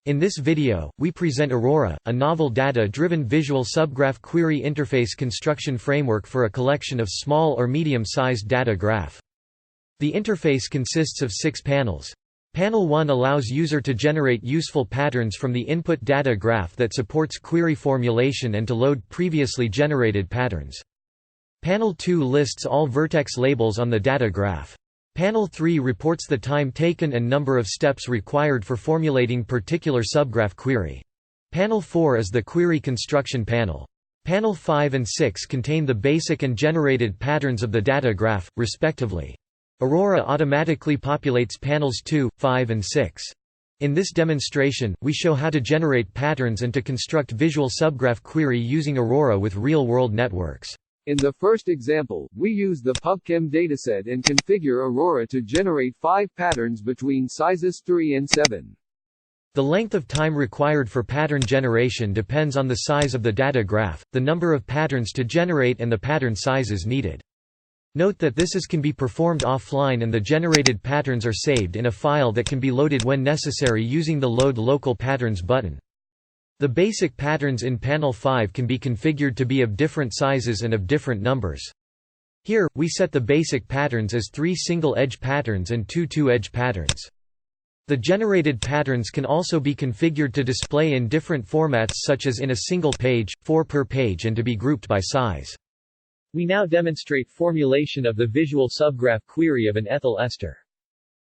In this video, we present AURORA, a novel data-driven visual subgraph query interface construction framework for a collection of small or medium-sized data graph. The interface consists of 6 panels. Panel 1 allows user to generate useful patterns from the input data graph that supports query formulation and to load previously generated patterns. Panel 2 lists all vertex labels on the data graph. Panel 3 reports the time taken and number of steps required for formulating particular subgraph query. Panel 4 is the query construction panel. Panel 5 and 6 contain the basic and generated patterns of the data graph, respectively. AURORA automatically populates panels 2, 5 and 6. In this demonstration, we show how to generate patterns and to construct visual subgraph query using AURORA with real-world networks. In the first example, we use the PubChem dataset and configure AURORA to generate 5 patterns between sizes 3 and 7. The length of time required for pattern generation depends on the size of the data graph, the number of patterns to generate and the pattern sizes needed. Note that this can be performed offline and the generated patterns are saved in a file that can be loaded when necessary using the Load Local Patterns button. The basic patterns in panel 5 can be configured to be of different sizes and of different numbers. Here, we set the basic patterns as 3 single-edge patterns and 2 two-edge patterns. The generated patterns can also be configured to display in different formats such as in a single page, 4 per page, and to be grouped by size. We now demonstrate formulation of the visual subgraph query of an ethyl ester.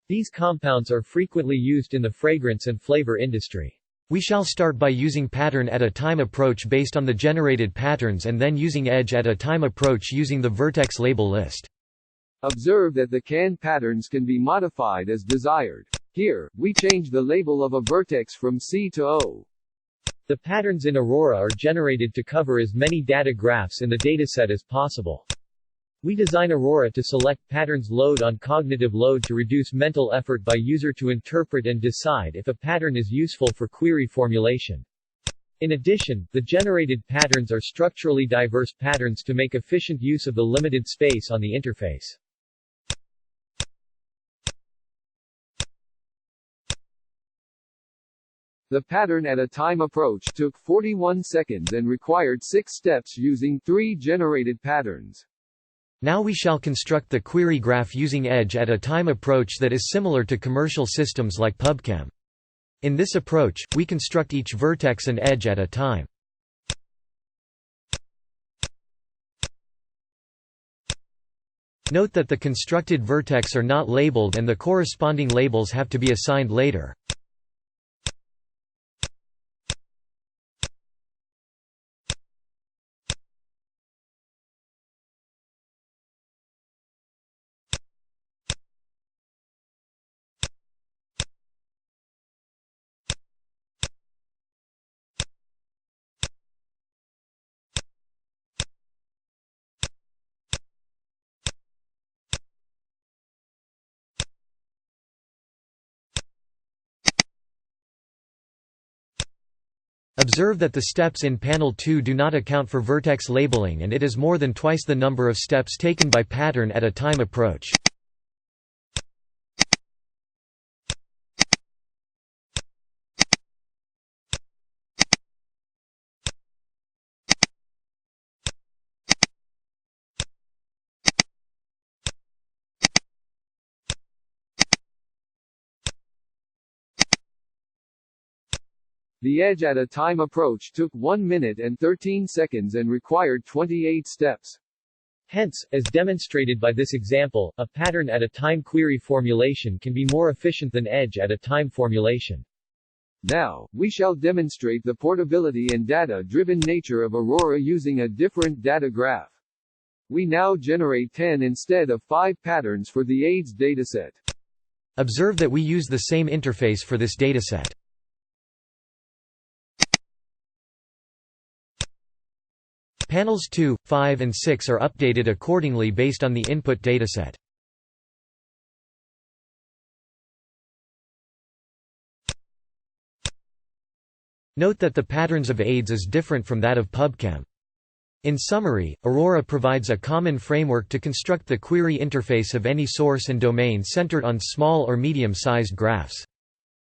These compounds are frequently used in the fragrance and flavor industry. We shall start by using pattern at a time approach based on the generated patterns and then using edge at a time approach using the vertex label list. Observe that the canned patterns can be modified as desired. Here, we change the label of a vertex from C to O. The patterns in AURORA are generated to cover as many data graphs in the dataset as possible. We design AURORA to select patterns load on cognitive load to reduce mental effort by user to interpret and decide if a pattern is useful for query formulation. In addition, the generated patterns are structurally diverse patterns to make efficient use of the limited space on the interface. The pattern at a time approach took 41 seconds and required 6 steps using 3 generated patterns. Now we shall construct the query graph using edge at a time approach that is similar to commercial systems like PubChem. In this approach, we construct each vertex and edge at a time. Note that the constructed vertex are not labeled and the corresponding labels have to be assigned later. Observe that the steps in panel 2 do not account for vertex labeling and it is more than twice the number of steps taken by pattern at a time approach. The edge at a time approach took 1 minute and 13 seconds and required 28 steps. Hence, as demonstrated by this example, a pattern at a time query formulation can be more efficient than edge at a time formulation. Now, we shall demonstrate the portability and data-driven nature of AURORA using a different data graph. We now generate 10 instead of 5 patterns for the AIDS dataset. Observe that we use the same interface for this dataset. Panels 2, 5 and 6 are updated accordingly based on the input dataset. Note that the patterns of AIDS is different from that of PubChem. In summary, AURORA provides a common framework to construct the query interface of any source and domain centered on small or medium-sized graphs.